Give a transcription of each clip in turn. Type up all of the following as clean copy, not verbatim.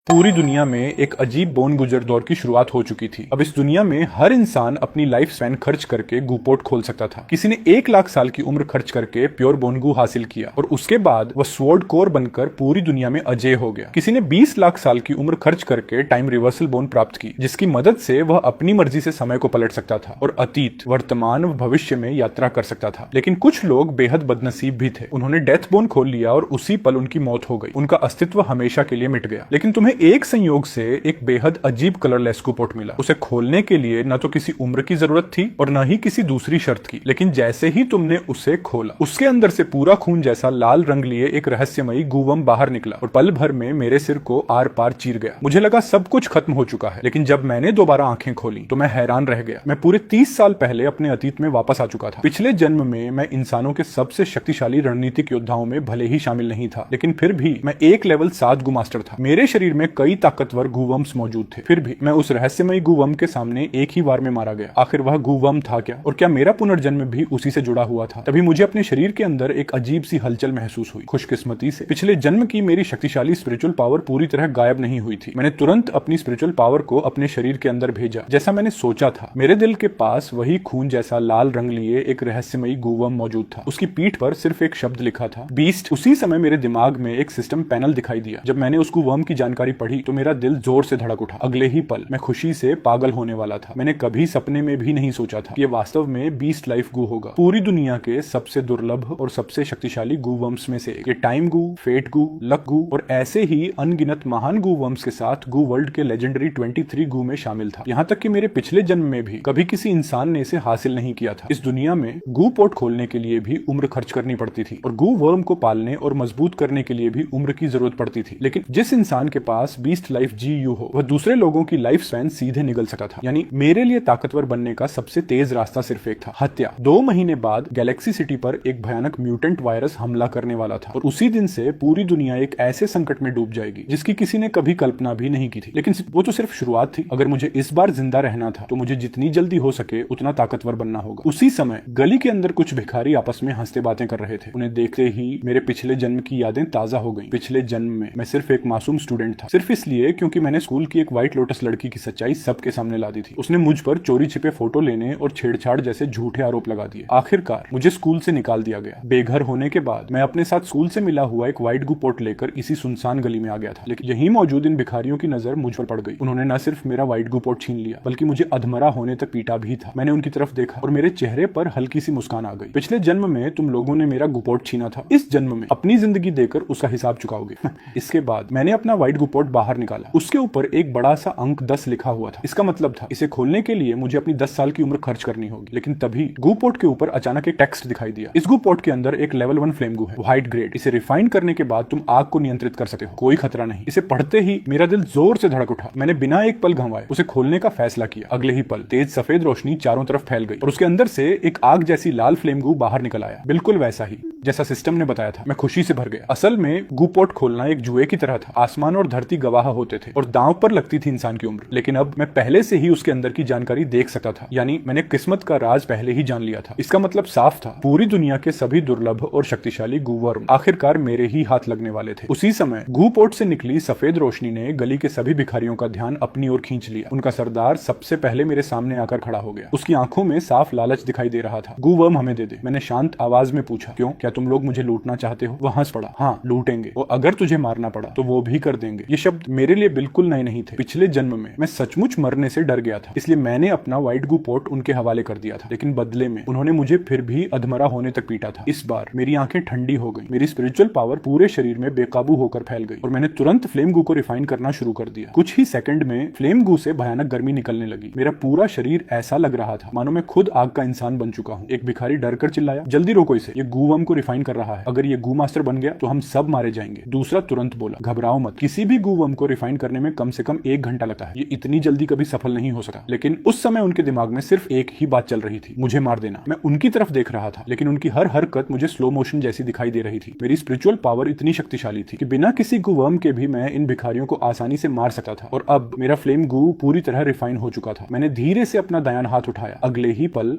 पूरी दुनिया में एक अजीब बोन गुजर दौर की शुरुआत हो चुकी थी। अब इस दुनिया में हर इंसान अपनी लाइफ स्पैन खर्च करके गूपोट खोल सकता था। किसी ने 1 लाख साल की उम्र खर्च करके प्योर बोनगू हासिल किया और उसके बाद वह स्वॉर्ड कोर बनकर पूरी दुनिया में अजेय हो गया। किसी ने 20 लाख साल की उम्र खर्च करके टाइम रिवर्सल बोन प्राप्त की, जिसकी मदद से वह अपनी मर्जी से समय को पलट सकता था और अतीत, वर्तमान व भविष्य में यात्रा कर सकता था। लेकिन कुछ लोग बेहद बदनसीब भी थे। उन्होंने डेथ बोन खोल लिया और उसी पल उनकी मौत हो गई। उनका अस्तित्व हमेशा के लिए मिट गया। लेकिन तुम्हें एक संयोग से एक बेहद अजीब कलरलेस गूपोट मिला। उसे खोलने के लिए न तो किसी उम्र की जरूरत थी और न ही किसी दूसरी शर्त की। लेकिन जैसे ही तुमने उसे खोला, उसके अंदर से पूरा खून जैसा लाल रंग लिए एक रहस्यमयी गूवम बाहर निकला और पल भर में मेरे सिर को आर पार चीर गया। मुझे लगा सब कुछ खत्म हो चुका है, लेकिन जब मैंने दोबारा आंखें खोली तो मैं हैरान रह गया। मैं पूरे 30 साल पहले अपने अतीत में वापस आ चुका था। पिछले जन्म में मैं इंसानों के सबसे शक्तिशाली रणनीतिक योद्धाओं में भले ही शामिल नहीं था, लेकिन फिर भी मैं एक लेवल 7 गू मास्टर था। मेरे शरीर में कई ताकतवर गूवम्स मौजूद थे। फिर भी मैं उस रहस्यमयी गूवम के सामने एक ही वार में मारा गया। आखिर वह गूवम था क्या, और क्या मेरा पुनर्जन्म भी उसी से जुड़ा हुआ था? तभी मुझे अपने शरीर के अंदर एक अजीब सी हलचल महसूस हुई। खुशकिस्मती से पिछले जन्म की मेरी शक्तिशाली स्पिरिचुअल पावर पूरी तरह गायब नहीं हुई थी। मैंने तुरंत अपनी स्पिरिचुअल पावर को अपने शरीर के अंदर भेजा, जैसा मैंने सोचा था। मेरे दिल के पास वही खून जैसा लाल रंग लिए एक रहस्यमयी गूवम मौजूद था। उसकी पीठ पर सिर्फ एक शब्द लिखा था, बीस्ट। उसी समय मेरे दिमाग में एक सिस्टम पैनल दिखाई दिया। जब मैंने उस गूवम की जानकारी पढ़ी तो मेरा दिल जोर से धड़क उठा। अगले ही पल मैं खुशी से पागल होने वाला था। मैंने कभी सपने में भी नहीं सोचा था कि ये वास्तव में बीस्ट लाइफ गू होगा, पूरी दुनिया के सबसे दुर्लभ और सबसे शक्तिशाली गूवम्स में से एक। ये टाइम गू, फेट गू, लक गू और ऐसे ही अनगिनत महान गूवम्स के साथ गू वर्ल्ड के लेजेंडरी 23 गू में शामिल था। यहाँ तक कि मेरे पिछले जन्म में भी कभी किसी इंसान ने इसे हासिल नहीं किया था। इस दुनिया में गू पोर्ट खोलने के लिए भी उम्र खर्च करनी पड़ती थी और गू वर्म को पालने और मजबूत करने के लिए भी उम्र की जरूरत पड़ती थी। लेकिन जिस इंसान के पास बीस्ट लाइफ GU हो, वह दूसरे लोगों की लाइफ स्पैन सीधे निगल सकता था। यानी मेरे लिए ताकतवर बनने का सबसे तेज रास्ता सिर्फ एक था, हत्या। 2 महीने बाद गैलेक्सी सिटी पर एक भयानक म्यूटेंट वायरस हमला करने वाला था और उसी दिन से पूरी दुनिया एक ऐसे संकट में डूब जाएगी जिसकी किसी ने कभी कल्पना भी नहीं की थी। लेकिन वो तो सिर्फ शुरुआत थी। अगर मुझे इस बार जिंदा रहना था तो मुझे जितनी जल्दी हो सके उतना ताकतवर बनना होगा। उसी समय गली के अंदर कुछ भिखारी आपस में हंसते बातें कर रहे थे। उन्हें देखते ही मेरे पिछले जन्म की यादें ताजा हो गईं। पिछले जन्म में मैं सिर्फ एक मासूम स्टूडेंट था, सिर्फ इसलिए क्योंकि मैंने स्कूल की एक व्हाइट लोटस लड़की की सच्चाई सबके सामने ला दी थी। उसने मुझ पर चोरी छिपे फोटो लेने और छेड़छाड़ जैसे झूठे आरोप लगा दिए। आखिरकार मुझे स्कूल से निकाल दिया गया। बेघर होने के बाद मैं अपने साथ स्कूल से मिला हुआ एक व्हाइट गू पोर्ट लेकर इसी सुनसान गली में आ गया था। लेकिन यही मौजूद इन भिखारियों की नजर मुझ पर पड़ गई। उन्होंने न सिर्फ मेरा व्हाइट गू पोर्ट छीन लिया, बल्कि मुझे अधमरा होने तक पीटा भी था। मैंने उनकी तरफ देखा और मेरे चेहरे पर हल्की सी मुस्कान आ गई। पिछले जन्म में तुम लोगों ने मेरा गू पोर्ट छीना था, इस जन्म में अपनी जिंदगी देकर उसका हिसाब चुकाओगे। इसके बाद मैंने अपना व्हाइट गू पोर्ट बाहर निकाला। उसके ऊपर एक बड़ा सा अंक 10 लिखा हुआ था। इसका मतलब था इसे खोलने के लिए मुझे अपनी 10 साल की उम्र खर्च करनी होगी। लेकिन तभी गू पोर्ट के ऊपर अचानक एक टेक्स्ट दिखाई दिया। इस गू पोर्ट के अंदर एक लेवल 1 फ्लेम गू है, व्हाइट ग्रेड। इसे रिफाइन करने के बाद तुम आग को नियंत्रित कर सकते हो, कोई खतरा नहीं। इसे पढ़ते ही मेरा दिल जोर से धड़क उठा। मैंने बिना एक पल गंवाए उसे खोलने का फैसला किया। अगले ही पल तेज सफेद रोशनी चारों तरफ फैल गई और उसके अंदर से एक आग जैसी लाल फ्लेम गू बाहर निकल आया, बिल्कुल वैसा ही जैसा सिस्टम ने बताया था। मैं खुशी से भर गया। असल में गू पोर्ट खोलना एक जुए की तरह था। आसमान और धरती गवाह होते थे और दांव पर लगती थी इंसान की उम्र। लेकिन अब मैं पहले से ही उसके अंदर की जानकारी देख सकता था। यानी मैंने किस्मत का राज पहले ही जान लिया था। इसका मतलब साफ था, पूरी दुनिया के सभी दुर्लभ और शक्तिशाली गूवर्म आखिरकार मेरे ही हाथ लगने वाले थे। उसी समय गू पोर्ट से निकली सफेद रोशनी ने गली के सभी भिखारियों का ध्यान अपनी ओर खींच लिया। उनका सरदार सबसे पहले मेरे सामने आकर खड़ा हो गया। उसकी आंखों में साफ लालच दिखाई दे रहा था। गूवर्म हमें दे दे, मैंने शांत आवाज में पूछा। क्यों, क्या तुम लोग मुझे लूटना चाहते हो? वह हंस पड़ा। हाँ, लूटेंगे, और अगर तुझे मारना पड़ा तो वो भी कर देंगे। ये शब्द मेरे लिए बिल्कुल नए नहीं थे। पिछले जन्म में मैं सचमुच मरने से डर गया था, इसलिए मैंने अपना व्हाइट गू पोर्ट उनके हवाले कर दिया था। लेकिन बदले में उन्होंने मुझे फिर भी अधमरा होने तक पीटा था। इस बार मेरी आंखें ठंडी हो गई। मेरी स्पिरिचुअल पावर पूरे शरीर में बेकाबू होकर फैल गई और मैंने तुरंत फ्लेम गू को रिफाइन करना शुरू कर दिया। कुछ ही सेकंड में फ्लेम गू से भयानक गर्मी निकलने लगी। मेरा पूरा शरीर ऐसा लग रहा था मानो मैं खुद आग का इंसान बन चुका हूँ। एक भिखारी डर कर चिल्लाया, जल्दी रोको इसे, ये गूवम को रिफाइन कर रहा है। अगर ये गू मास्टर बन गया तो हम सब मारे जाएंगे। दूसरा तुरंत बोला, घबराओ मत, किसी भी गूवम को रिफाइन करने में कम से कम 1 घंटा लगता है। ये इतनी जल्दी कभी सफल नहीं हो सकता। लेकिन उस समय उनके दिमाग में सिर्फ एक ही बात चल रही थी, मुझे मार देना। मैं उनकी तरफ देख रहा था, लेकिन उनकी हर हरकत मुझे स्लो मोशन जैसी दिखाई दे रही थी। मेरी स्पिरिचुअल पावर इतनी शक्तिशाली थी कि बिना किसी गूवर्म के भी मैं इन भिखारियों को आसानी से मार सकता था। और अब मेरा फ्लेम गू पूरी तरह रिफाइन हो चुका था। मैंने धीरे से अपना दायां हाथ उठाया। अगले ही पल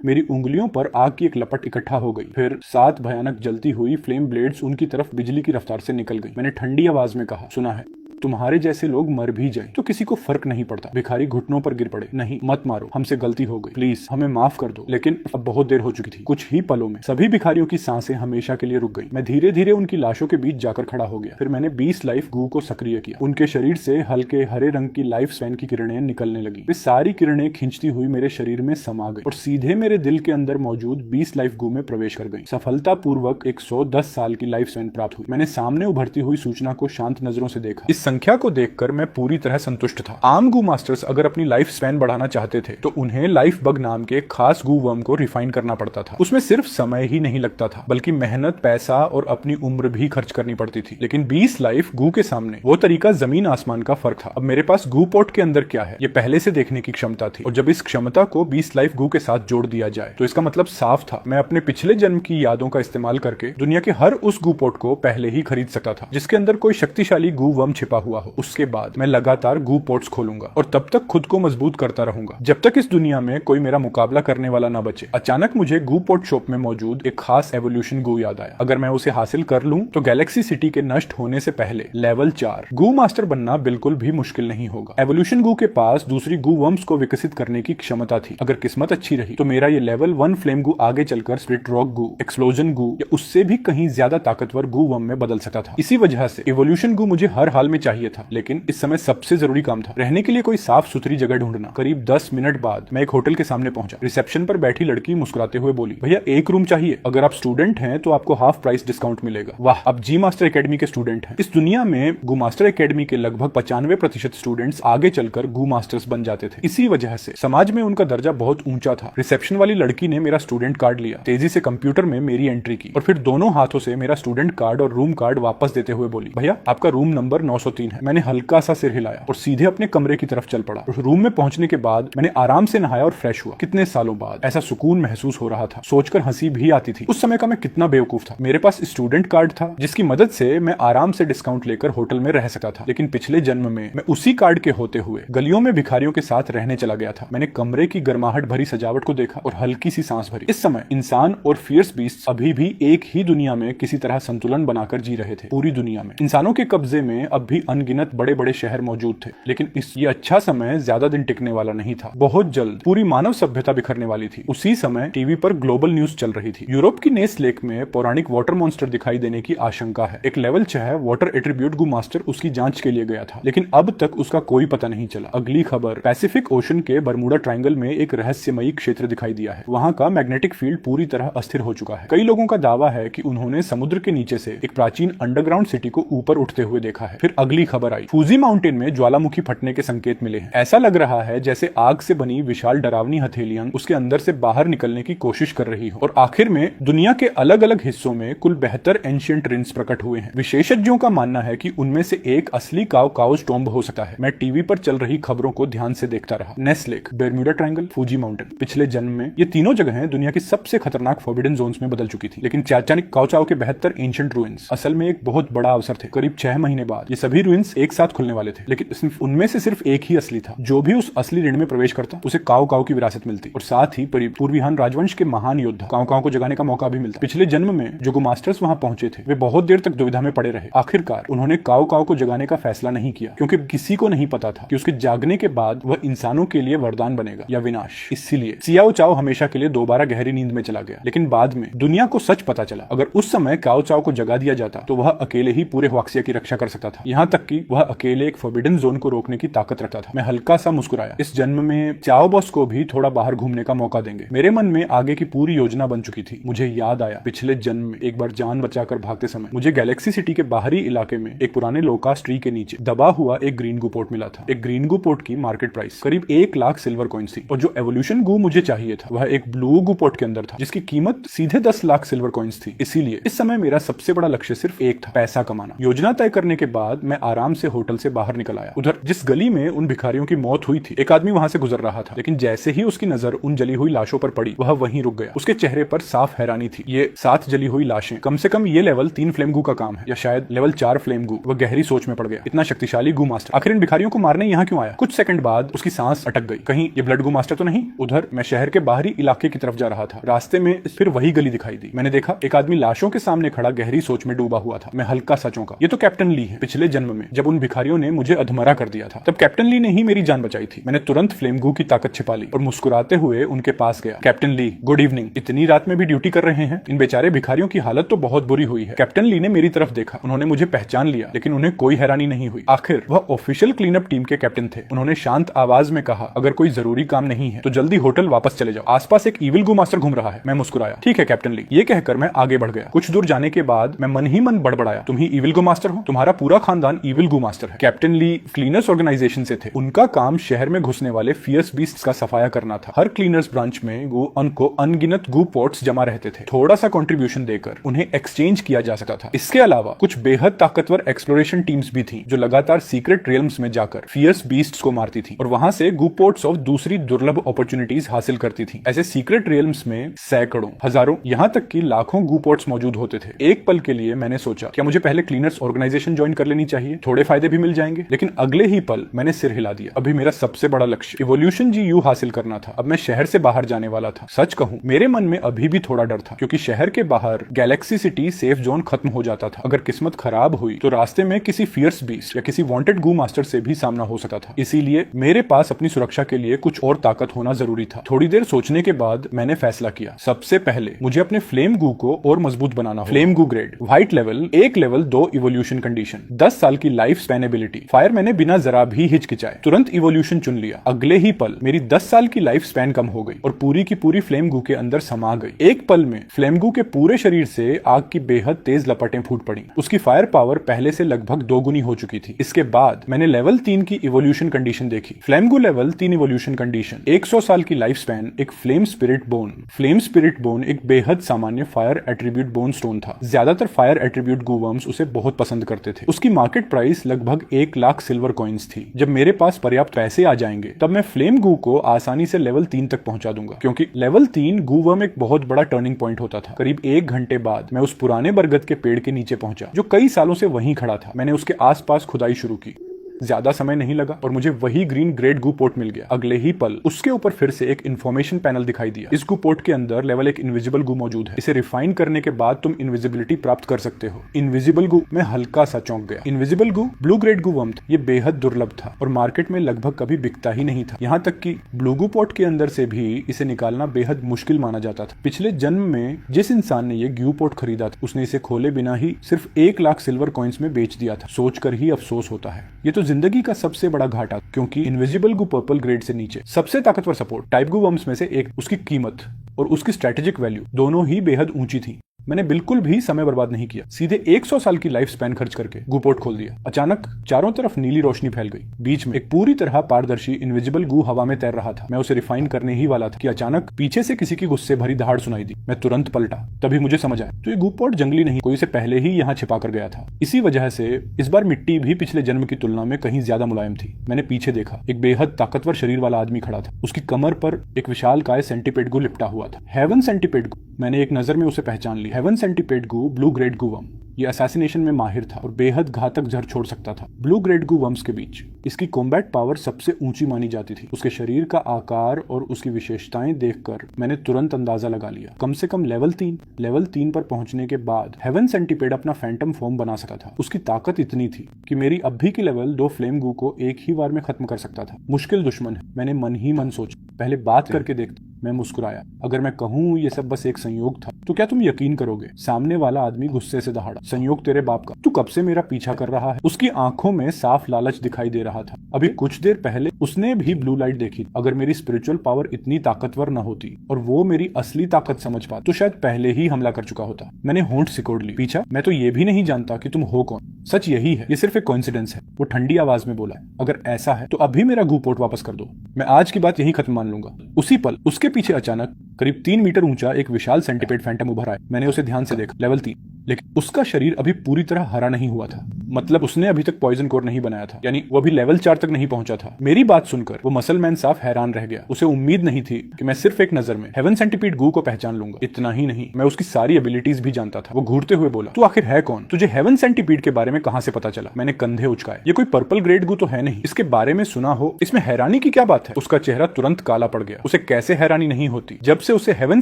मेरी उंगलियों पर आग की एक लपट इकट्ठा हो गई। फिर 7 भयानक जलती हुई फ्लेम ब्लेड्स उनकी तरफ बिजली की रफ्तार से निकल गई। मैंने ठंडी आवाज में कहा, सुना है, तुम्हारे जैसे लोग मर भी जाए तो किसी को फर्क नहीं पड़ता। भिखारी घुटनों पर गिर पड़े, नहीं मत मारो, हमसे गलती हो गई, प्लीज हमें माफ कर दो। लेकिन अब बहुत देर हो चुकी थी। कुछ ही पलों में सभी भिखारियों की सांसें हमेशा के लिए रुक गई। मैं धीरे धीरे उनकी लाशों के बीच जाकर खड़ा हो गया। फिर मैंने 20 लाइफ गू को सक्रिय किया। उनके शरीर से हल्के हरे रंग की लाइफ स्वैन की किरणें निकलने लगी। वे सारी किरणें खींचती हुई मेरे शरीर में समा गई और सीधे मेरे दिल के अंदर मौजूद 20 लाइफ गू में प्रवेश कर गई। सफलता पूर्वक 110 साल की लाइफ स्वैन प्राप्त हुई। मैंने सामने उभरती हुई सूचना को शांत नजरों से देखा। इस संख्या को देखकर मैं पूरी तरह संतुष्ट था। आम गू मास्टर्स अगर अपनी लाइफ स्पैन बढ़ाना चाहते थे तो उन्हें लाइफ बग नाम के खास गू वर्म को रिफाइन करना पड़ता था। उसमें सिर्फ समय ही नहीं लगता था बल्कि मेहनत, पैसा और अपनी उम्र भी खर्च करनी पड़ती थी। लेकिन 20 लाइफ गू के सामने वो तरीका जमीन आसमान का फर्क था। अब मेरे पास गू पॉट के अंदर क्या है ये पहले से देखने की क्षमता थी, और जब इस क्षमता को 20 लाइफ गू के साथ जोड़ दिया जाए तो इसका मतलब साफ था। मैं अपने पिछले जन्म की यादों का इस्तेमाल करके दुनिया के हर उस गू पॉट को पहले ही खरीद सकता था जिसके अंदर कोई शक्तिशाली गू वर्म छिपा हुआ हो। उसके बाद मैं लगातार गू पॉट्स खोलूंगा और तब तक खुद को मजबूत करता रहूंगा जब तक इस दुनिया में कोई मेरा मुकाबला करने वाला ना बचे। अचानक मुझे गू पॉट शॉप में मौजूद एक खास एवोल्यूशन गू याद आया। अगर मैं उसे हासिल कर लूं तो गैलेक्सी सिटी के नष्ट होने से पहले लेवल 4 गू मास्टर बनना बिल्कुल भी मुश्किल नहीं होगा। एवोल्यूशन गू के पास दूसरी गू वर्म्स को विकसित करने की क्षमता थी। अगर किस्मत अच्छी रही तो मेरा ये लेवल 1 फ्लेम गू आगे चलकर स्प्लिट रॉक गू, एक्सप्लोजन गू या उससे भी कहीं ज्यादा ताकतवर गू वर्म में बदल सकता था। इसी वजह से एवोल्यूशन गू मुझे हर हाल में चाहिए था। लेकिन इस समय सबसे जरूरी काम था रहने के लिए कोई साफ सुथरी जगह ढूंढना। करीब 10 मिनट बाद मैं एक होटल के सामने पहुंचा। रिसेप्शन पर बैठी लड़की मुस्कुराते हुए बोली, भैया एक रूम चाहिए, अगर आप स्टूडेंट हैं तो आपको हाफ प्राइस डिस्काउंट मिलेगा। वाह, आप जी मास्टर एकेडमी के स्टूडेंट हैं। इस दुनिया में गू मास्टर एकेडमी के लगभग 95% स्टूडेंट्स आगे चलकर गू मास्टर्स बन जाते थे। इसी वजह से समाज में उनका दर्जा बहुत ऊंचा था। रिसेप्शन वाली लड़की ने मेरा स्टूडेंट कार्ड लिया, तेजी से कंप्यूटर में मेरी एंट्री की और फिर दोनों हाथों से मेरा स्टूडेंट कार्ड और रूम कार्ड वापस देते हुए बोली, भैया आपका रूम नंबर 903 है। मैंने हल्का सा सिर हिलाया और सीधे अपने कमरे की तरफ चल पड़ा। रूम में पहुंचने के बाद मैंने आराम से नहाया और फ्रेश हुआ। कितने सालों बाद ऐसा सुकून महसूस हो रहा था, सोचकर हंसी भी आती थी। उस समय का मैं कितना बेवकूफ था। मेरे पास स्टूडेंट कार्ड था जिसकी मदद से मैं आराम से डिस्काउंट लेकर होटल में रह सकता था। लेकिन पिछले जन्म में मैं उसी कार्ड के होते हुए गलियों में भिखारियों के साथ रहने चला गया था। मैंने कमरे की गर्माहट भरी सजावट को देखा और हल्की सी सांस भरी। इस समय इंसान और फियर्स बीस्ट अभी भी एक ही दुनिया में किसी तरह संतुलन बनाकर जी रहे थे। पूरी दुनिया में इंसानों के कब्जे में अब भी अनगिनत बड़े बड़े शहर मौजूद थे। लेकिन ये अच्छा समय ज्यादा दिन टिकने वाला नहीं था। बहुत जल्द पूरी मानव सभ्यता बिखरने वाली थी। उसी समय टीवी पर ग्लोबल न्यूज चल रही थी। यूरोप की नेस लेक में पौराणिक वाटर मॉन्स्टर दिखाई देने की आशंका है। एक लेवल 6 वाटर एट्रीब्यूट गू मास्टर उसकी जांच के लिए गया था, लेकिन अब तक उसका कोई पता नहीं चला। अगली खबर, पैसिफिक ओशन के बरमूडा ट्रायंगल में एक रहस्यमयी क्षेत्र दिखाई दिया है। वहां का मैग्नेटिक फील्ड पूरी तरह अस्थिर हो चुका है। कई लोगों का दावा है कि उन्होंने समुद्र के नीचे से एक प्राचीन अंडरग्राउंड सिटी को ऊपर उठते हुए देखा है। फिर अगली खबर आई, फूजी माउंटेन में ज्वालामुखी फटने के संकेत मिले हैं। ऐसा लग रहा है जैसे आग से बनी विशाल डरावनी हथेलियां उसके अंदर से बाहर निकलने की कोशिश कर रही हो। और आखिर में दुनिया के अलग अलग हिस्सों में कुल 72 एंशिएंट रिंस प्रकट हुए हैं। विशेषज्ञों का मानना है कि उनमें से एक असली काउज टॉम्ब हो सकता है। मैं टीवी पर चल रही खबरों को ध्यान से देखता रहा। Ness Lake, Bermuda Triangle, Fuji mountain. पिछले जन्म में ये तीनों जगहें दुनिया की सबसे खतरनाक फॉरबिडन जोन्स में बदल चुकी थी। लेकिन चाचानिक काउचाओ के 72 एंशिएंट रूइंस असल में एक बहुत बड़ा अवसर थे। करीब 6 महीने बाद ये सभी रूइंस एक साथ खुलने वाले थे, लेकिन उनमें से सिर्फ एक ही असली था। जो भी उस असली ऋण में प्रवेश करता उसे काउ की विरासत मिलती और साथ ही पूर्वीहान राजवंश के महान योद्धा काउ को जगाने का मौका भी मिलता। पिछले जन्म में जो गू मास्टर्स वहां पहुंचे थे वे बहुत देर तक दुविधा में पड़े रहे। आखिरकार उन्होंने काउ को जगाने का फैसला नहीं किया, क्योंकि किसी को नहीं पता था कि उसके जागने के बाद वह इंसानों के लिए वरदान बनेगा या विनाश। इसलिए सियाओ चाओ हमेशा के लिए दोबारा गहरी नींद में चला गया। लेकिन बाद में दुनिया को सच पता चला, अगर उस समय काउ चाओ को जगा दिया जाता तो वह अकेले ही पूरे हुआक्सिया की रक्षा कर सकता था। यहाँ तक कि वह अकेले एक फॉरबिडन जोन को रोकने की ताकत रखता था। मैं हल्का सा मुस्कुराया। इस जन्म में चाओ बॉस को भी थोड़ा बाहर घूमने का मौका देंगे। मेरे मन में आगे की पूरी योजना बन चुकी थी। मुझे याद आया, पिछले जन्म में एक बार जान बचाकर भागते समय मुझे गैलेक्सी सिटी के बाहरी इलाके में एक पुराने लोकास्ट ट्री के नीचे दबा हुआ एक ग्रीन गू पोर्ट मिला था। एक ग्रीन गू पोर्ट की मार्केट प्राइस करीब 1 लाख सिल्वर कॉइन्स थी और जो एवोल्यूशन गू मुझे चाहिए था वह एक ब्लू गू पोर्ट के अंदर था जिसकी कीमत सीधे 10 लाख सिल्वर कॉइन्स थी। इसीलिए इस समय मेरा सबसे बड़ा लक्ष्य सिर्फ एक था, पैसा कमाना। योजना तय करने के बाद मैं आराम से होटल से बाहर निकल आया। उधर जिस गली में उन भिखारियों की मौत हुई थी, एक आदमी वहां से गुजर रहा था, लेकिन जैसे ही उसकी नजर उन जली हुई लाशों पर पड़ी वह वहीं रुक गया। उसके चेहरे पर साफ हैरानी थी। ये 7 जली हुई लाशें, कम से कम ये लेवल 3 फ्लेम गू का काम है या शायद लेवल 4 फ्लेम गू। वह गहरी सोच में पड़ गया। इतना शक्तिशाली गू मास्टर आखिर इन भिखारियों को मारने यहाँ क्यों आया? कुछ सेकंड बाद उसकी सांस अटक गई। कहीं ये ब्लड गू मास्टर तो नहीं? उधर मैं शहर के बाहरी इलाके की तरफ जा रहा था। रास्ते में फिर वही गली दिखाई दी। मैंने देखा एक आदमी लाशों के सामने खड़ा गहरी सोच में डूबा हुआ था। मैं हल्का सा चौंका। ये तो कैप्टन ली है। पिछले जन्म जन्म में, जब उन भिखारियों ने मुझे अधमरा कर दिया था। तब कैप्टन ली ने ही मेरी जान बचाई थी। मैंने तुरंत फ्लेम गू की ताकत छिपा ली और मुस्कुराते हुए उनके पास गया। कैप्टन ली, गुड इवनिंग। इतनी रात में भी ड्यूटी कर रहे हैं? इन बेचारे भिखारियों की हालत तो बहुत बुरी हुई है। कैप्टन ली ने मेरी तरफ देखा। उन्होंने मुझे पहचान लिया, लेकिन उन्हें कोई हैरानी नहीं हुई। आखिर वह ऑफिशियल क्लीन अप टीम के कैप्टन थे। उन्होंने शांत आवाज में कहा, अगर कोई जरूरी काम नहीं है तो जल्दी होटल वापस चले जाओ, आसपास एक इविल गू मास्टर घूम रहा है। मैं मुस्कुराया। ठीक है कैप्टन ली। ये कहकर मैं आगे बढ़ गया। कुछ दूर जाने के बाद मैं मन ही मन बड़बड़ाया, तुम ही इविल गू मास्टर हो? तुम्हारा पूरा खानदान इविल गू मास्टर है। कैप्टन ली क्लीनर्स ऑर्गेनाइजेशन से थे। उनका काम शहर में घुसने वाले फियर्स बीस्ट्स का सफाया करना था। हर क्लीनर्स ब्रांच में उनको अनगिनत गू पॉट्स जमा रहते थे। थोड़ा सा कंट्रीब्यूशन देकर उन्हें एक्सचेंज किया जा सकता था। इसके अलावा कुछ बेहद ताकतवर एक्सप्लोरेशन टीम्स भी थी जो लगातार सीक्रेट रियल्म्स में जाकर फियर्स बीस्ट्स को मारती थी और वहां से गू पॉट्स ऑफ दूसरी दुर्लभ अपॉर्चुनिटीज हासिल करती थी। ऐसे सीक्रेट रियल्म्स में सैकड़ों, हजारों, यहाँ तक कि लाखों गू पॉट्स मौजूद होते थे। एक पल के लिए मैंने सोचा, क्या मुझे पहले क्लीनर्स ऑर्गेनाइजेशन ज्वाइन कर लेनी चाहिए? थोड़े फायदे भी मिल जाएंगे। लेकिन अगले ही पल मैंने सिर हिला दिया। अभी मेरा सबसे बड़ा लक्ष्य इवोल्यूशन GU हासिल करना था। अब मैं शहर से बाहर जाने वाला था। सच कहूं, मेरे मन में अभी भी थोड़ा डर था, क्योंकि शहर के बाहर गैलेक्सी सिटी सेफ जोन खत्म हो जाता था। अगर किस्मत खराब हुई तो रास्ते में किसी फियर्स बीस्ट या किसी वांटेड गू मास्टर से भी सामना हो सकता था। इसीलिए मेरे पास अपनी सुरक्षा के लिए कुछ और ताकत होना जरूरी था। थोड़ी देर सोचने के बाद मैंने फैसला किया, सबसे पहले मुझे अपने फ्लेम गू को और मजबूत बनाना होगा। Flame Gu grade, white level, 1 level 2 evolution condition, 10 साल की लाइफ स्पैन एबिलिटी। फायर मैंने बिना जरा भी हिचकिचाए तुरंत इवोल्यूशन चुन लिया। अगले ही पल मेरी 10 साल की लाइफ स्पैन कम हो गई और पूरी की पूरी फ्लेम गू के अंदर समा गई। एक पल में फ्लेम गू के पूरे शरीर से आग की बेहद तेज लपटें फूट पड़ी। उसकी फायर पावर पहले से लगभग 2 गुनी हो चुकी थी। इसके बाद मैंने लेवल 3 की इवोल्यूशन कंडीशन देखी। फ्लेम गू लेवल 3 इवोल्यूशन कंडीशन, 100 साल की लाइफ स्पैन, एक flame spirit bone. Flame spirit bone एक बेहद सामान्य फायर एट्रीब्यूट बोन स्टोन था। ज्यादातर फायर एट्रीब्यूट गू वर्म्स उसे बहुत पसंद करते थे। उसकी मार्केट प्राइस लगभग 1 लाख सिल्वर कॉइन्स थी। जब मेरे पास पर्याप्त पैसे आ जाएंगे तब मैं फ्लेम गू को आसानी से लेवल 3 तक पहुंचा दूंगा, क्योंकि लेवल 3 गू वर्म एक बहुत बड़ा टर्निंग पॉइंट होता था। करीब 1 घंटे बाद मैं उस पुराने बरगद के पेड़ के नीचे पहुंचा जो कई सालों से वहीं खड़ा था। मैंने उसके आसपास खुदाई शुरू की। ज्यादा समय नहीं लगा और मुझे वही ग्रीन ग्रेड गू पोर्ट मिल गया। अगले ही पल उसके ऊपर फिर से एक इन्फॉर्मेशन पैनल दिखाई दिया। इस गू पोर्ट के अंदर लेवल 1 इनविजिबल गू मौजूद है। इसे रिफाइन करने के बाद तुम इनविजिबिलिटी प्राप्त कर सकते हो। इनविजिबल गू, मैं हल्का सा चौंक गया। इनविजिबल गू ब्लू ग्रेड गू वर्म, ये बेहद दुर्लभ था और मार्केट में लगभग कभी बिकता ही नहीं था। यहाँ तक कि ब्लू गू पोर्ट के अंदर से भी इसे निकालना बेहद मुश्किल माना जाता था। पिछले जन्म में जिस इंसान ने ये गू पोर्ट खरीदा था उसने इसे खोले बिना ही सिर्फ 1 लाख सिल्वर कॉइन्स में बेच दिया था। सोचकर ही अफसोस होता है। ये तो जिंदगी का सबसे बड़ा घाटा, क्योंकि इनविजिबल गू पर्पल ग्रेड से नीचे सबसे ताकतवर सपोर्ट टाइप गू वर्म्स में से एक, उसकी कीमत और उसकी स्ट्रेटेजिक वैल्यू दोनों ही बेहद ऊंची थी। मैंने बिल्कुल भी समय बर्बाद नहीं किया, सीधे 100 साल की लाइफ स्पैन खर्च करके गू पोर्ट खोल दिया। अचानक चारों तरफ नीली रोशनी फैल गई। बीच में एक पूरी तरह पारदर्शी इनविजिबल गू हवा में तैर रहा था। मैं उसे रिफाइन करने ही वाला था कि अचानक पीछे से किसी की गुस्से भरी दहाड़ सुनाई दी। मैं तुरंत पलटा। तभी मुझे समझ आया, तो ये गू पोर्ट जंगली नहीं, कोई इसे पहले ही यहाँ छिपा कर गया था। इसी वजह से इस बार मिट्टी भी पिछले जन्म की तुलना में कहीं ज्यादा मुलायम थी। मैंने पीछे देखा, एक बेहद ताकतवर शरीर वाला आदमी खड़ा था। उसकी कमर पर एक विशाल काय सेंटीपेड गू लिपटा हुआ था। हेवन सेंटीपेड गू, मैंने एक नजर में उसे पहचान ली। हेवन सेंटीपेड गू ब्लू ग्रेड गू वर्म, ये असैसिनेशन में माहिर था और बेहद घातक जहर छोड़ सकता था। ब्लू ग्रेड गू वर्म्स के बीच इसकी कॉम्बैट पावर सबसे ऊंची मानी जाती थी। उसके शरीर का आकार और उसकी विशेषताएं देखकर मैंने तुरंत अंदाजा लगा लिया। कम से कम लेवल 3 पर पहुंचने के बाद हेवन सेंटीपेड अपना फैंटम फॉर्म बना सका था। उसकी ताकत इतनी थी कि मेरी अब भी की लेवल 2 फ्लेम गू को एक ही बार में खत्म कर सकता था। मुश्किल दुश्मन है, मैंने मन ही मन सोचा। पहले बात करके देखता। मैं मुस्कुराया। अगर मैं कहूं ये सब बस एक संयोग था तो क्या तुम यकीन करोगे? सामने वाला आदमी गुस्से से दहाड़ा। संयोग तेरे बाप का, तू कब से मेरा पीछा कर रहा है? उसकी आंखों में साफ लालच दिखाई दे रहा था। अभी कुछ देर पहले उसने भी ब्लू लाइट देखी। अगर मेरी स्पिरिचुअल पावर इतनी ताकतवर न होती और वो मेरी असली ताकत समझ पाता तो शायद पहले ही हमला कर चुका होता। मैंने होंठ सिकोड़ ली। पीछा? मैं तो ये भी नहीं जानता कि तुम हो कौन। सच यही है, ये सिर्फ एक कोइंसिडेंस है। वो ठंडी आवाज में बोला। अगर ऐसा है तो अभी मेरा गू पोर्ट वापस कर दो। मैं आज की बात यही खत्म मान लूंगा। उसी पल उसके पीछे अचानक करीब 3 मीटर ऊंचा एक विशाल सेंटीपेड फैंटम उभर आया। मैंने उसे ध्यान से देखा। लेवल 3, लेकिन उसका शरीर अभी पूरी तरह हरा नहीं हुआ था। मतलब उसने अभी तक पॉइजन कोर नहीं बनाया था, यानी वो अभी लेवल 4 तक नहीं पहुंचा था। मेरी बात सुनकर वो मसल मैन साफ हैरान रह गया। उसे उम्मीद नहीं थी कि मैं सिर्फ एक नजर में हेवन सेंटीपीड गू को पहचान लूंगा। इतना ही नहीं, मैं उसकी सारी एबिलिटीज भी जानता था। वो घूरते हुए बोला, तू आखिर है कौन? तुझे हेवन सेंटीपीड के बारे में कहां से पता चला? मैंने कंधे उचकाए। ये कोई पर्पल ग्रेड गू तो है नहीं, इसके बारे में सुना हो, इसमें हैरानी की क्या बात है? उसका चेहरा तुरंत काला पड़ गया। उसे कैसे हैरानी नहीं होती? जब से उसे हेवन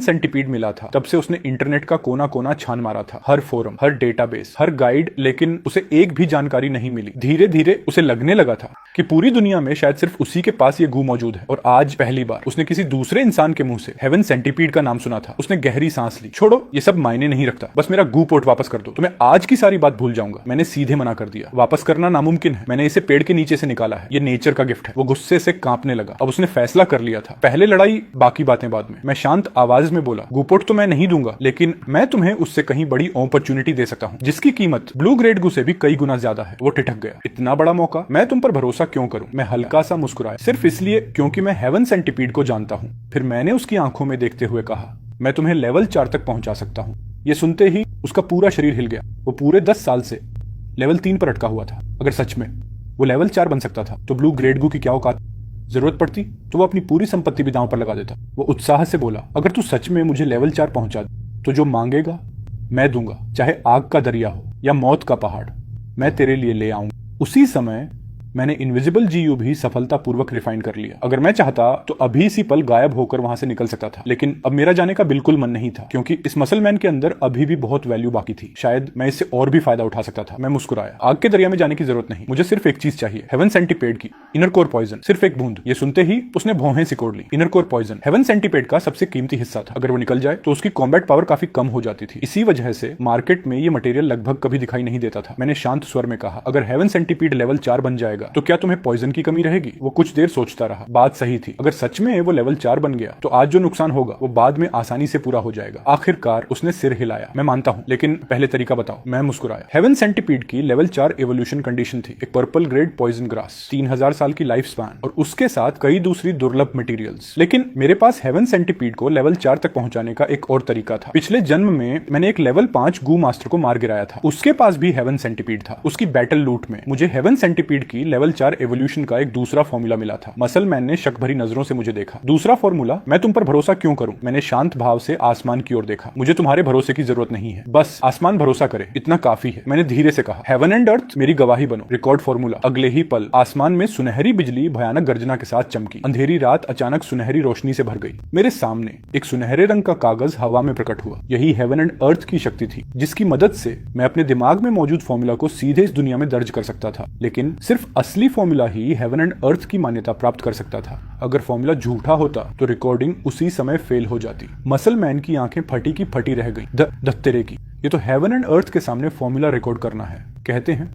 सेंटीपीड मिला था तब से उसने इंटरनेट का कोना कोना छान मारा था। हर फोरम, हर डेटाबेस, हर गाइड, लेकिन उसे एक भी जानकारी नहीं मिली। धीरे धीरे उसे लगने लगा था कि पूरी दुनिया में शायद सिर्फ उसी के पास ये गू मौजूद है। और आज पहली बार उसने किसी दूसरे इंसान के मुंह से हेवन सेंटीपीड का नाम सुना था। उसने गहरी सांस ली। छोड़ो, ये सब मायने नहीं रखता, बस मेरा गू पोर्ट वापस कर दो तो मैं आज की सारी बात भूल जाऊंगा। मैंने सीधे मना कर दिया। वापस करना नामुमकिन है। मैंने इसे पेड़ के नीचे से निकाला है, ये नेचर का गिफ्ट है। वो गुस्से से कांपने लगा। अब उसने फैसला कर लिया था, पहले लड़ाई, बाकी बातें बाद में। मैं शांत आवाज में बोला, गू पोर्ट तो मैं नहीं दूंगा, लेकिन मैं तुम्हें उससे कहीं बड़ी अपॉर्चुनिटी दे सकता हूँ, जिसकी कीमत ब्लू ग्रेड गू से भी कई गुना ज्यादा है। वो ठिठक गया। इतना बड़ा मौका, मैं तुम पर भरोसा क्यों करूं? मैं हल्का सा मुस्कुराया, सिर्फ इसलिए क्योंकि मैं हेवन सेंटीपीड को जानता हूं। फिर मैंने उसकी आंखों में देखते हुए कहा, मैं तुम्हें लेवल 4 तक पहुंचा सकता हूं। ये सुनते ही उसका पूरा शरीर हिल गया। वो पूरे 10 साल से लेवल 3 पर अटका हुआ था। अगर सच में वो लेवल 4 बन सकता था तो ब्लू ग्रेड गू की क्या औकात? जरूरत पड़ती तो वो अपनी पूरी संपत्ति भी दांव पर लगा देता। वो उत्साह से बोला, अगर तू सच में मुझे लेवल 4 पहुंचा दे तो जो मांगेगा मैं दूंगा, चाहे आग का दरिया हो या मौत का पहाड़, मैं तेरे लिए ले आऊंगा। उसी समय मैंने इनविजिबल जीयू भी सफलतापूर्वक रिफाइन कर लिया। अगर मैं चाहता तो अभी इसी पल गायब होकर वहां से निकल सकता था, लेकिन अब मेरा जाने का बिल्कुल मन नहीं था, क्योंकि इस मसल मैन के अंदर अभी भी बहुत वैल्यू बाकी थी। शायद मैं इससे और भी फायदा उठा सकता था। मैं मुस्कुराया। आग के दरिया में जाने की जरूरत नहीं, मुझे सिर्फ एक चीज चाहिए, हेवन सेंटीपेड की इनर कोर पॉइजन, सिर्फ एक बूंद। ये सुनते ही उसने भौहें सिकोड़ ली। Inner core poison heaven centipede का सबसे कीमती हिस्सा था। अगर वो निकल जाए तो उसकी कॉम्बैट पावर काफी कम हो जाती थी। इसी वजह से मार्केट में ये मटेरियल लगभग कभी दिखाई नहीं देता था। मैंने शांत स्वर में कहा, अगर हेवन सेंटीपेड लेवल 4 बन जाएगा तो क्या तुम्हें पॉइजन की कमी रहेगी? वो कुछ देर सोचता रहा। बात सही थी। अगर सच में वो लेवल 4 बन गया तो आज जो नुकसान होगा वो बाद में आसानी से पूरा हो जाएगा। आखिरकार उसने सिर हिलाया। मैं मानता हूं, लेकिन पहले तरीका बताओ। मैं मुस्कुराया। हेवन सेंटीपीड की लेवल 4 एवोल्यूशन कंडीशन थी। एक पर्पल ग्रेड पॉइजन ग्रास, 3000 साल की लाइफ स्पैन और उसके साथ कई दूसरी दुर्लभ मटेरियल्स। लेकिन मेरे पास हेवन सेंटीपीड को लेवल 4 तक पहुंचाने का एक और तरीका था। पिछले जन्म में मैंने एक लेवल 5 गू मास्टर को मार गिराया था। उसके पास भी हेवन सेंटीपीड था। उसकी बैटल लूट में मुझे हेवन सेंटीपीड की लेवल 4 एवोल्यूशन का एक दूसरा फॉर्मूला मिला था। मसल मैन ने शक भरी नजरों से मुझे देखा। दूसरा फॉर्मूला, मैं तुम पर भरोसा क्यों करूं? मैंने शांत भाव से आसमान की ओर देखा। मुझे तुम्हारे भरोसे की जरूरत नहीं है, बस आसमान भरोसा करे, इतना काफी है। मैंने धीरे से कहा, हेवन एंड अर्थ मेरी गवाही बनो। Record formula. अगले ही पल आसमान में सुनहरी बिजली भयानक गर्जना के साथ चमकी। अंधेरी रात अचानक सुनहरी रोशनी से भर गई। मेरे सामने एक सुनहरे रंग का कागज हवा में प्रकट हुआ। यही हेवन एंड अर्थ की शक्ति थी, जिसकी मदद से मैं अपने दिमाग में मौजूद फॉर्मूला को सीधे इस दुनिया में दर्ज कर सकता था। लेकिन सिर्फ असली formula he heaven and earth की मान्यता प्राप्त कर सकता था। अगर फॉर्मूला झूठा होता तो रिकॉर्डिंग उसी समय फेल हो जाती। मसल मैन की आंखें फटी की फटी रह गई। दत्तेरे की, ये तो हेवन एंड अर्थ के सामने फॉर्मूला रिकॉर्ड करना है। कहते हैं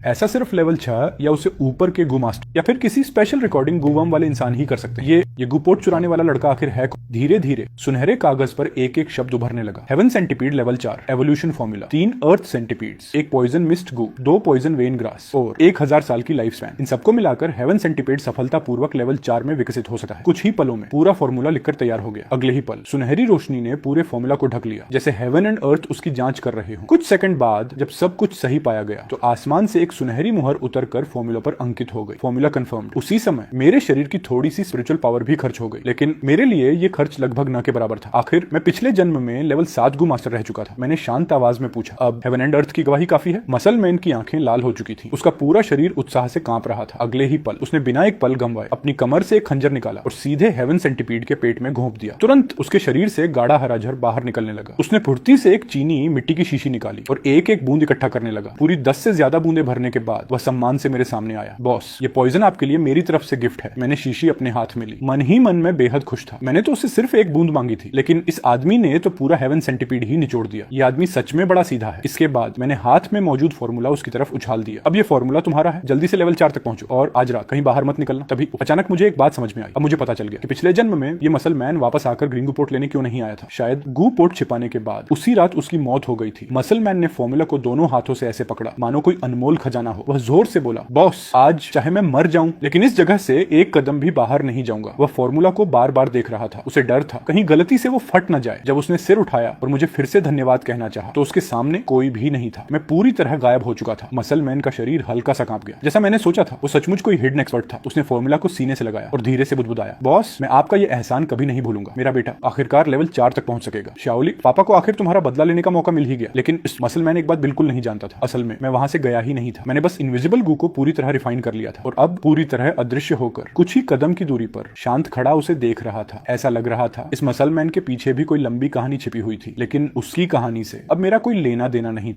ऐसा सिर्फ लेवल 6 या उससे ऊपर के गू मास्टर या फिर किसी स्पेशल रिकॉर्डिंग गूवम वाले इंसान ही कर सकते हैं। ये गूपोर्ट चुराने वाला लड़का आखिर है कौन? धीरे धीरे सुनहरे कागज पर एक एक शब्द उभरने लगा। Heaven centipede level 4 evolution formula, 3 earth centipedes, एक poison mist goo, 2 poison vine grass और 1000 साल की लाइफ स्पैन। इन सबको मिलाकर हेवन सेंटीपीड सफलतापूर्वक लेवल 4 में विकसित हो सकता है। कुछ ही पलों में पूरा फॉर्मूला लिखकर तैयार हो गया। अगले ही पल सुनहरी रोशनी ने पूरे फॉर्मूला को ढक लिया, जैसे हेवन एंड अर्थ उसकी जांच कर रहे हो। कुछ सेकंड बाद जब सब कुछ सही पाया गया तो आसमान से एक सुनहरी मुहर कर फॉर्मूला पर अंकित हो गई। Formula confirmed. उसी समय मेरे शरीर की थोड़ी सी स्पिरिचुअल पावर भी खर्च हो गई, लेकिन मेरे लिए ये खर्च लगभग न के बराबर था। आखिर मैं पिछले जन्म में लेवल 7 गू मास्टर रह चुका था। मैंने शांत आवाज में पूछा, अब हेवन एंड अर्थ की गवाही काफी है? मसल मैन की आंखें लाल हो चुकी थी। उसका पूरा शरीर उत्साह से कांप रहा था। अगले ही पल उसने बिना एक पल गंवाए अपनी कमर से एक खंजर निकाला और सीधे हेवन सेंटीपीड के पेट में घोंप दिया। तुरंत उसके शरीर से गाढ़ा हरा झर बाहर निकलने लगा। उसने फुर्ती से एक चीनी मिट्टी की शीशी निकाली और एक एक बूंद इकट्ठा करने लगा। पूरी 10 से ज्यादा बूंदे भरने के बाद वह सम्मान से मेरे सामने आया। बॉस, ये पॉइजन आपके लिए मेरी तरफ से गिफ्ट है। मैंने शीशी अपने हाथ में ली। मन ही मन में बेहद खुश था। मैंने तो उससे सिर्फ एक बूंद मांगी थी, लेकिन इस आदमी ने तो पूरा हेवन सेंटीपीड ही निचोड़ दिया। ये आदमी सच में बड़ा सीधा है। इसके बाद मैंने हाथ में मौजूद फॉर्मूला उसकी तरफ उछाल दिया। अब ये फॉर्मूला तुम्हारा है, जल्दी से लेवल 4 तक पहुंचो और आज रात कहीं बाहर मत निकलना। तभी अचानक मुझे एक बात समझ में आई। अब मुझे पता चल गया कि पिछले जन्म में ये मसल मैन वापस आकर ग्रीन गू पोर्ट लेने क्यों नहीं आया था। शायद गू पोर्ट छिपाने के बाद उसी रात उसकी मौत हो गई थी। मसल मैन ने फॉर्मूला को दोनों हाथों से ऐसे पकड़ा मानो कोई अनमोल खजाना हो। वह जोर से बोला, बॉस, आज चाहे मैं मर जाऊं लेकिन इस जगह से एक कदम भी बाहर नहीं जाऊंगा। वह फॉर्मूला को बार बार देख रहा था। उसे डर था कहीं गलती से वो फट न जाए। जब उसने सिर उठाया और मुझे फिर से धन्यवाद कहना चाहा तो उसके सामने कोई भी नहीं था। मैं पूरी तरह गायब हो चुका था। मसल मैन का शरीर हल्का सा कांप गया। जैसा मैंने सोचा था, वो सचमुच कोई हिडन एक्सपर्ट था। उसने फॉर्मूला को सीने से लगाया और धीरे से बुदबुदाया, बॉस, मैं आपका ये एहसान कभी नहीं भूलूंगा। मेरा बेटा आखिरकार लेवल 4 तक पहुंच सकेगा। शाओली, पापा को आखिर तुम्हारा बदला लेने का मौका मिल ही गया। लेकिन इस मसल मैन एक बात बिल्कुल नहीं जानता था। असल में मैं वहां से गया ही नहीं था। था। मैंने बस इनविजिबल गू को पूरी तरह रिफाइन कर लिया था और अब पूरी तरह अदृश्य होकर कुछ ही कदम की दूरी पर शांत खड़ा उसे देख रहा था। ऐसा लग रहा था इस मसल मैन के पीछे भी कोई लंबी कहानी छिपी हुई थी, लेकिन उसकी कहानी से अब मेरा कोई लेना देना नहीं था।